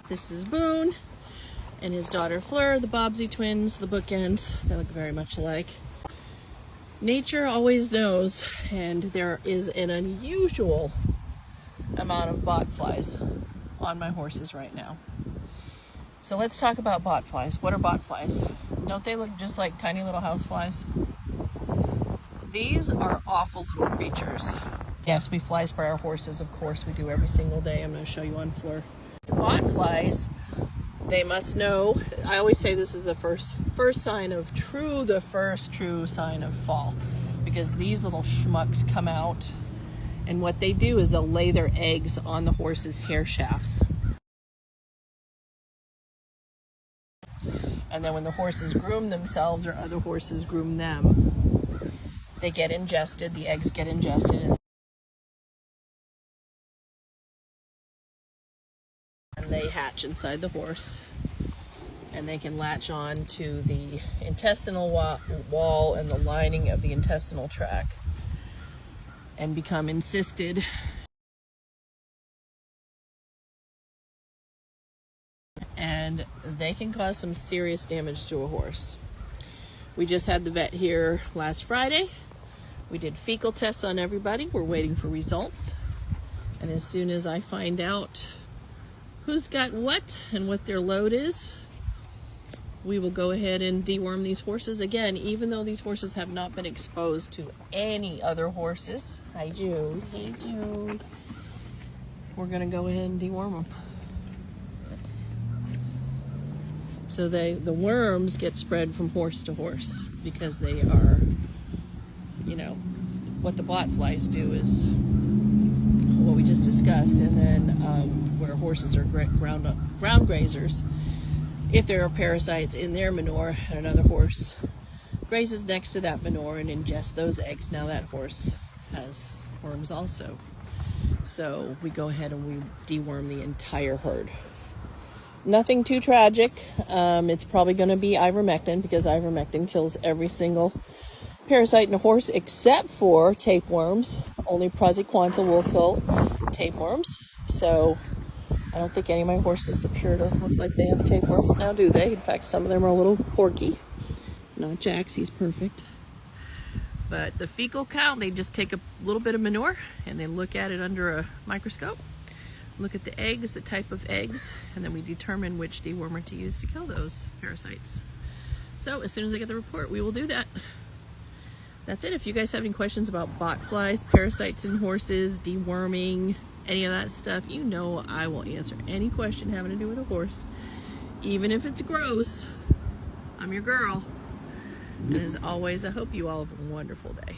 This is Boone and his daughter Fleur, the Bobbsey twins, the Bookends. They look very much alike. Nature always knows, and there is an unusual amount of botflies on my horses right now. So let's talk about botflies. What are botflies? Don't they look just like tiny little houseflies? These are awful little creatures. Yes, we fly spray our horses, of course we do, every single day. I'm going to show you on Fleur. The botflies, they must know, I always say this is the first sign of the first true sign of fall, because these little schmucks come out, and what they do is they'll lay their eggs on the horse's hair shafts. And then when the horses groom themselves or other horses groom them, they get ingested, the eggs get ingested, and they hatch inside the horse. And they can latch on to the intestinal wall and the lining of the intestinal tract and become encysted. And they can cause some serious damage to a horse. We just had the vet here last Friday. We did fecal tests on everybody. We're waiting for results. And as soon as I find out who's got what and what their load is, we will go ahead and deworm these horses again, even though these horses have not been exposed to any other horses. Hi, Jude. Hey, Jude. We're going to go ahead and deworm them. So the worms get spread from horse to horse because they are, you know, what the botflies do is what we just discussed. And then where horses are ground grazers, if there are parasites in their manure and another horse grazes next to that manure and ingests those eggs, now that horse has worms also. So we go ahead and we deworm the entire herd. Nothing too tragic. It's probably going to be ivermectin, because ivermectin kills every single parasite in a horse except for tapeworms. Only praziquantel will kill tapeworms. So I don't think any of my horses appear to look like they have tapeworms now, do they? In fact, some of them are a little porky. Not Jax, he's perfect. But the fecal count, they just take a little bit of manure and they look at it under a microscope. Look at the eggs, the type of eggs, and then we determine which dewormer to use to kill those parasites. So as soon as I get the report, we will do that. That's it. If you guys have any questions about botflies, parasites in horses, deworming, any of that stuff, you know I will answer any question having to do with a horse. Even if it's gross, I'm your girl. And as always, I hope you all have a wonderful day.